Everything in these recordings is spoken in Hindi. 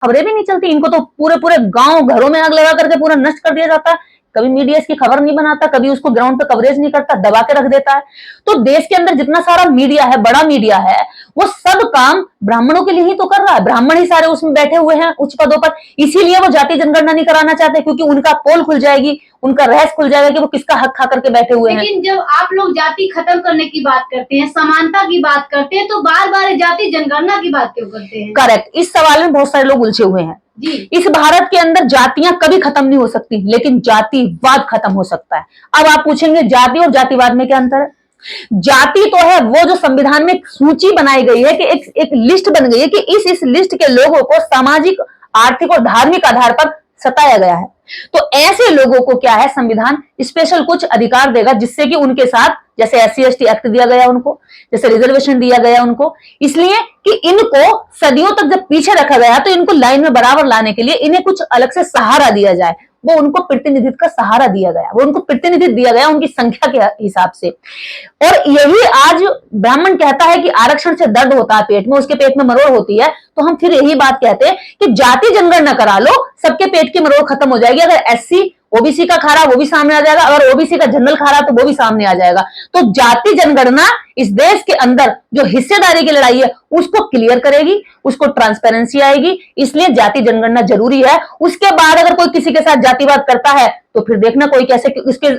खबरें भी नहीं चलती, इनको तो पूरे पूरे गांव घरों में आग लगा करके पूरा नष्ट कर दिया जाता है। कभी मीडिया इसकी खबर नहीं बनाता, कभी उसको ग्राउंड पे कवरेज नहीं करता, दबा के रख देता है। तो देश के अंदर जितना सारा मीडिया है, बड़ा मीडिया है, वो सब काम ब्राह्मणों के लिए ही तो कर रहा है। ब्राह्मण ही सारे उसमें बैठे हुए हैं उच्च पदों पर, इसीलिए वो जाति जनगणना नहीं कराना चाहते, क्योंकि उनका पोल खुल जाएगी, उनका रहस्य खुल जाएगा कि वो किसका हक खा करके बैठे हुए हैं। लेकिन जब आप लोग जाति खत्म करने की बात करते हैं, समानता की बात करते हैं, तो बार बार जाति जनगणना की बात क्यों करते हैं? करेक्ट, इस सवाल में बहुत सारे लोग उलझे हुए हैं। जी। इस भारत के अंदर जातियां कभी खत्म नहीं हो सकती, लेकिन जातिवाद खत्म हो सकता है। अब आप पूछेंगे जाति और जातिवाद में क्या अंतर है? जाति तो है वो जो संविधान में सूची बनाई गई है कि एक लिस्ट बन गई है कि इस लिस्ट के लोगों को सामाजिक, आर्थिक और धार्मिक आधार पर सताया गया है। तो ऐसे लोगों को क्या है, संविधान स्पेशल कुछ अधिकार देगा, जिससे कि उनके साथ, जैसे SC/ST एक्ट दिया गया उनको, जैसे रिजर्वेशन दिया गया उनको, इसलिए कि इनको सदियों तक जब पीछे रखा गया तो इनको लाइन में बराबर लाने के लिए इन्हें कुछ अलग से सहारा दिया जाए। वो उनको प्रतिनिधित्व का सहारा दिया गया, वो उनको प्रतिनिधित्व दिया गया उनकी संख्या के हिसाब से। और यही आज ब्राह्मण कहता है कि आरक्षण से दर्द होता है पेट में, उसके पेट में मरोड़ होती है, तो हम फिर यही बात कहते हैं कि जाति जनगणना करा लो, सबके पेट की मरोड़ खत्म हो जाएगी। अगर SC OBC का खा रहा वो भी सामने आ जाएगा, अगर OBC का जनरल खा रहा तो वो भी सामने आ जाएगा। तो जाति जनगणना इस देश के अंदर जो हिस्सेदारी की लड़ाई है उसको क्लियर करेगी, उसको ट्रांसपेरेंसी आएगी, इसलिए जाति जनगणना जरूरी है। उसके बाद अगर कोई किसी के साथ जातिवाद करता है तो फिर देखना कोई कैसे उसके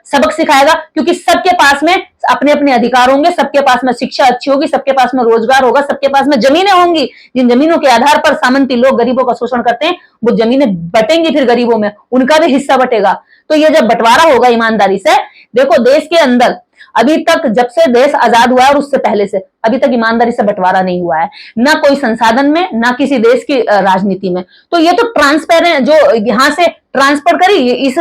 सबक सिखाएगा, क्योंकि सबके पास में अपने अपने अधिकार होंगे, सबके पास में शिक्षा अच्छी होगी, सबके पास में रोजगार होगा, सबके पास में जमीनें होंगी। जिन जमीनों के आधार पर सामंती लोग गरीबों का शोषण करते हैं, वो जमीनें बटेंगी फिर गरीबों में, उनका भी हिस्सा बटेगा। तो ये जब बंटवारा होगा ईमानदारी से, देखो देश के अंदर अभी तक, जब से देश आजाद हुआ है और उससे पहले से अभी तक ईमानदारी से बंटवारा नहीं हुआ है, ना कोई संसाधन में, ना किसी देश की राजनीति में। तो ये तो ट्रांसपेरेंट, जो यहां से ट्रांसफर करी, इस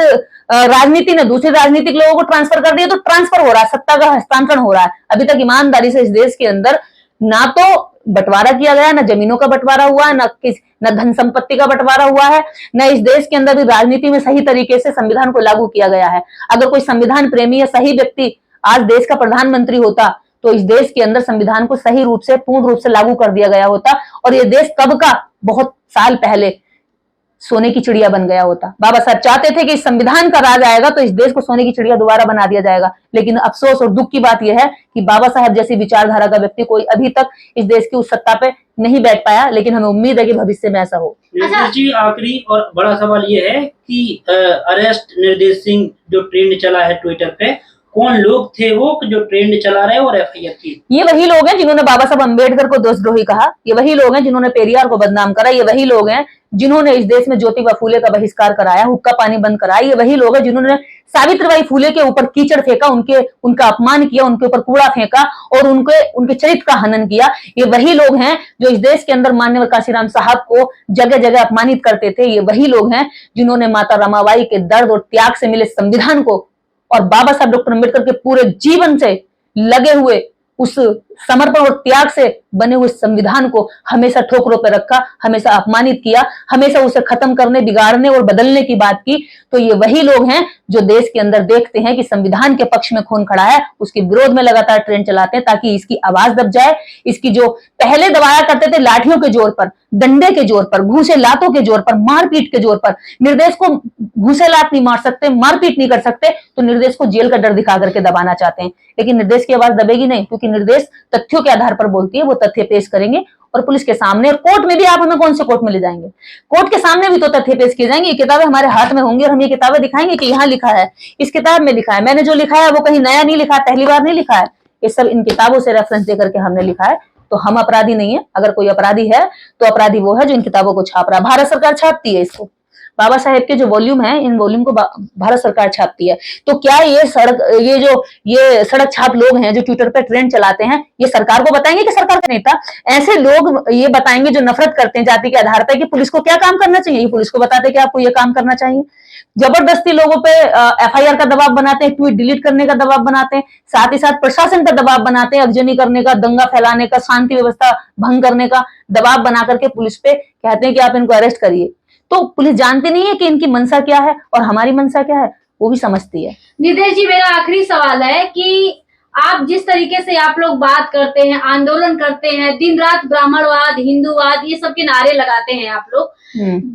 राजनीति ने दूसरी राजनीतिक लोगों को ट्रांसफर कर दिया, तो ट्रांसफर हो रहा है, सत्ता का हस्तांतरण हो रहा है। अभी तक ईमानदारी से इस देश के अंदर ना तो बंटवारा किया गया, ना जमीनों का बंटवारा हुआ, न धन संपत्ति का बंटवारा हुआ है, न इस देश के अंदर भी राजनीति में सही तरीके से संविधान को लागू किया गया है। अगर कोई संविधान प्रेमी या सही व्यक्ति आज देश का प्रधानमंत्री होता तो इस देश के अंदर संविधान को सही रूप से, पूर्ण रूप से लागू कर दिया गया होता, और ये देश कब का, बहुत साल पहले सोने की चिड़िया बन गया होता। बाबा साहब चाहते थे कि इस संविधान का राज आएगा तो इस देश को सोने की चिड़िया दोबारा बना दिया जाएगा, लेकिन अफसोस और दुख की बात यह है कि बाबा साहब जैसी विचारधारा का व्यक्ति कोई अभी तक इस देश की उस सत्ता पे नहीं बैठ पाया, लेकिन हमें उम्मीद है कि भविष्य में ऐसा हो। जी, आखिरी और बड़ा सवाल ये है कि अरेस्ट निर्देश सिंह जो ट्रेंड चला है ट्विटर पे, कौन लोग थे वो जो ट्रेंड चला रहे और FIR की? ये वही लोग हैं जिन्होंने बाबा साहब अम्बेडकर को देशद्रोही कहा, ये वही लोग हैं जिन्होंने पेरियार को बदनाम करा, ये वही लोग हैं जिन्होंने इस देश में ज्योतिबा फूले का बहिष्कार कराया, हुक्का पानी बंद कराया, ये वही लोग हैं जिन्होंने सावित्रीबाई फूले के ऊपर कीचड़ फेंका, उनका अपमान किया, उनके ऊपर कूड़ा फेंका और उनके चरित्र का हनन किया। ये वही लोग हैं जो इस देश के अंदर माननीय काशीराम साहब को जगह जगह अपमानित करते थे। ये वही लोग हैं जिन्होंने माता रमाबाई के दर्द और त्याग से मिले संविधान को और बाबा साहब डॉक्टर अम्बेडकर के पूरे जीवन से लगे हुए उस समर्पण और त्याग से बने हुए संविधान को हमेशा ठोकरों पर रखा, हमेशा अपमानित किया, हमेशा उसे खत्म करने, बिगाड़ने और बदलने की बात की। तो ये वही लोग हैं जो देश के अंदर देखते हैं कि संविधान के पक्ष में खून खड़ा है, उसके विरोध में लगातार ट्रेंड चलाते हैं ताकि इसकी आवाज दब जाए। इसकी जो पहले दबाया करते थे लाठियों के जोर पर, डंडे के जोर पर, घूसे लातों के जोर पर, मारपीट के जोर पर, निर्देश को घूसे लात नहीं मार सकते, मारपीट नहीं कर सकते, तो निर्देश को जेल का डर दिखा करके दबाना चाहते हैं। लेकिन निर्देश की आवाज दबेगी नहीं, क्योंकि निर्देश तथ्यों के आधार पर बोलती है, वो तथ्य पेश करेंगे और पुलिस के सामने, और कोर्ट में भी आप हमें कौन से कोर्ट में ले जाएंगे, कोर्ट के सामने भी तो तथ्य पेश किए जाएंगे। ये किताबें हमारे हाथ में होंगी और हम ये किताबें दिखाएंगे कि यहाँ लिखा है, इस किताब में लिखा है, मैंने जो लिखा है वो कहीं नया नहीं लिखा है, पहली बार नहीं लिखा है, ये सब इन किताबों से रेफरेंस देकर के हमने लिखा है। तो हम अपराधी नहीं है, अगर कोई अपराधी है तो अपराधी वो है जो इन किताबों को छाप रहा है। भारत सरकार छापती है इसको, बाबा साहेब के जो वॉल्यूम है, इन वॉल्यूम को भारत सरकार छापती है। तो क्या ये सड़क छाप लोग हैं जो ट्विटर पे ट्रेंड चलाते हैं, ये सरकार को बताएंगे कि सरकार का नेता? ऐसे लोग ये बताएंगे जो नफरत करते हैं जाति के आधार पर कि पुलिस को क्या काम करना चाहिए, ये पुलिस को बताते हैं कि आपको ये काम करना चाहिए। जबरदस्ती लोगों पे FIR का दबाव बनाते हैं, ट्वीट डिलीट करने का दबाव बनाते हैं, साथ ही साथ प्रशासन पर दबाव बनाते हैं, अगजनी करने का, दंगा फैलाने का, शांति व्यवस्था भंग करने का दबाव बना करके पुलिस पे कहते हैं कि आप इनको अरेस्ट करिए। तो पुलिस जानती नहीं है कि इनकी मंशा क्या है और हमारी मंशा क्या है, वो भी समझती है। निदेश जी, मेरा आखिरी सवाल है कि आप जिस तरीके से आप लोग बात करते हैं, आंदोलन करते हैं, दिन रात ब्राह्मणवाद, हिंदूवाद, ये सब के नारे लगाते हैं आप लोग,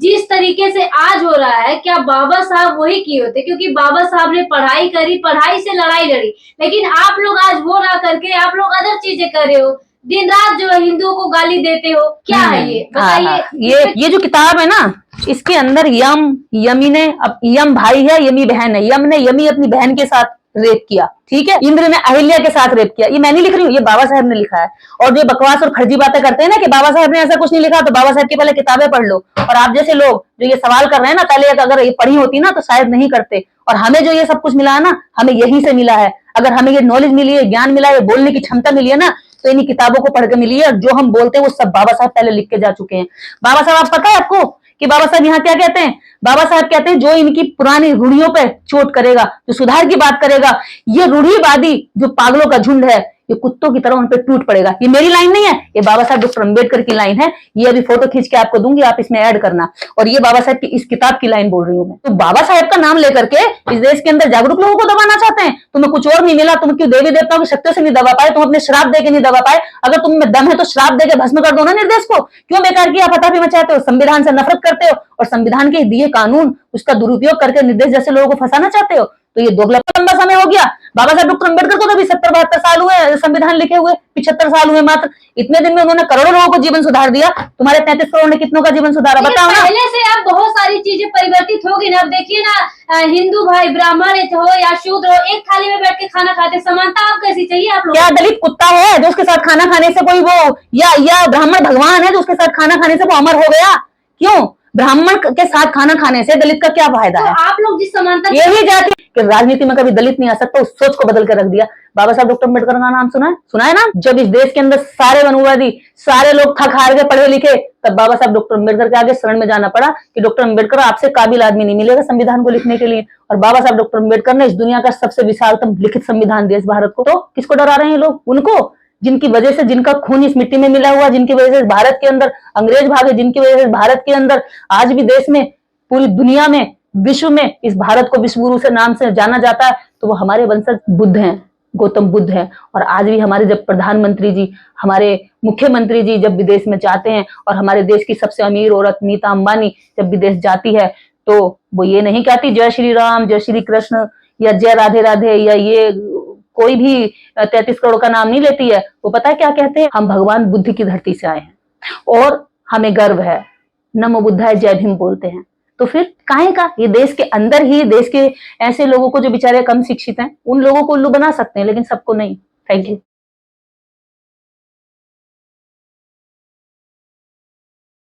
जिस तरीके से आज हो रहा है, क्या बाबा साहब वही किए होते? क्योंकि बाबा साहब ने पढ़ाई करी, पढ़ाई से लड़ाई लड़ी, लेकिन आप लोग आज वो ना करके आप लोग अदर चीजें कर रहे हो, दिन रात जो है हिंदुओं को गाली देते हो, क्या है ये बताइए। ये जो किताब है ना, इसके अंदर यमी ने, अब यम भाई है, यमी बहन है, यम ने यमी अपनी बहन के साथ रेप किया, ठीक है, इंद्र ने अहिल्या के साथ रेप किया। ये मैं नहीं लिख रही हूँ, ये बाबा साहब ने लिखा है। और जो बकवास और फर्जी बातें करते हैं ना कि बाबा साहब ने ऐसा कुछ नहीं लिखा, तो बाबा साहब की पहले किताबें पढ़ लो। और आप जैसे लोग जो ये सवाल कर रहे हैं ना, पहले अगर ये पढ़ी होती ना तो शायद नहीं करते। और हमें जो ये सब कुछ मिला है ना, हमें यहीं से मिला है। अगर हमें ये नॉलेज मिली है, ज्ञान मिला है, बोलने की क्षमता मिली है ना, तो इन्हीं किताबों को पढ़ के मिली है। और जो हम बोलते हैं वो सब बाबा साहब पहले लिख के जा चुके हैं। बाबा साहब, आप पता है आपको कि बाबा साहब यहाँ क्या कहते हैं? बाबा साहब कहते हैं जो इनकी पुरानी रूढ़ियों पे चोट करेगा, जो सुधार की बात करेगा, ये रूढ़िवादी जो पागलों का झुंड है, ये कुत्तों की तरह उन पे टूट पड़ेगा। ये मेरी लाइन नहीं है, ये बाबा साहब डॉक्टर अंबेडकर की लाइन है। ये अभी फोटो खींच के आपको दूंगी, आप इसमें ऐड करना। और ये बाबा साहब की इस किताब की लाइन बोल रही हूँ मैं। तो बाबा साहब का नाम लेकर के इस देश के अंदर जागरूक लोगों को दबाना चाहते हैं। तुम्हें कुछ और नहीं मिला, तुम क्यों देवी देवताओं की शक्तियों से नहीं दबा पाए? तुम अपने श्राप दे के नहीं दबा पाए? अगर तुम में दम है तो श्राप दे के भस्म कर दो ना निर्देश को। क्यों बेकार की आफताफी मचाते हो? संविधान से नफरत करते हो और संविधान के दिए कानून उसका दुरुपयोग करके निर्देश जैसे लोगों को फंसाना चाहते हो। तो ये दोगलापन लंबा समय हो गया। बाबा साहब डॉक्टर अंबेडकर को तो भी 70-72 साल हुए संविधान लिखे हुए, 75 साल हुए मात्र। इतने दिन में उन्होंने करोड़ों लोगों को जीवन सुधार दिया। तुम्हारे 33 करोड़ ने कितनों का जीवन सुधारा बताओ ना। पहले से अब बहुत सारी चीजें परिवर्तित होगी ना। अब देखिए ना, हिंदू भाई ब्राह्मण हो या शूद्र हो, एक थाली में बैठ के खाना खाते। समानता आप कैसी चाहिए आप लोग? क्या दलित कुत्ता है जो उसके साथ खाना खाने से कोई वो, या ब्राह्मण भगवान है जो उसके साथ खाना खाने से वो अमर हो गया? क्यों? ब्राह्मण के साथ खाना खाने से दलित का क्या फायदा है? आप लोग जिस समानता, यही जाति कि राजनीति में कभी दलित नहीं आ सकता, उस सोच को बदल कर रख दिया। बाबा साहब डॉक्टर अम्बेडकर का नाम सुना है ना? जब इस देश के अंदर सारे वनवादी, सारे लोग थक हार के पढ़े लिखे, तब बाबा साहब डॉक्टर अम्बेडकर के आगे शरण में जाना पड़ा कि डॉक्टर अम्बेडकर, आपसे काबिल आदमी नहीं मिलेगा संविधान को लिखने के लिए। और बाबा साहब डॉक्टर अम्बेडकर ने इस दुनिया का सबसे विशालतम लिखित संविधान दिया इस भारत को। तो किसको डरा रहे हैं लोग? उनको जिनकी वजह से, जिनका खून इस मिट्टी में मिला हुआ, जिनकी वजह से भारत के अंदर अंग्रेज भागे, जिनकी वजह से भारत के अंदर आज भी देश में, पूरी दुनिया में, विश्व में इस भारत को विश्व गुरु से नाम से जाना जाता है। तो वो हमारे वंशज बुद्ध हैं, गौतम बुद्ध हैं। और आज भी हमारे जब प्रधानमंत्री जी, हमारे मुख्यमंत्री जी जब विदेश में जाते हैं, और हमारे देश की सबसे अमीर औरत नीता अंबानी जब विदेश जाती है, तो वो ये नहीं कहती जय श्री राम, जय श्री कृष्ण, या जय राधे राधे, या ये कोई भी 33 करोड़ का नाम नहीं लेती है। वो पता है क्या कहते हैं? हम भगवान बुद्ध की धरती से आए हैं और हमें गर्व है, नमो बुद्धाय, जय भीम बोलते हैं। तो फिर काहे का? ये देश के अंदर ही, देश के ऐसे लोगों को जो बेचारे कम शिक्षित हैं, उन लोगों को उल्लू बना सकते हैं, लेकिन सबको नहीं। Thank you.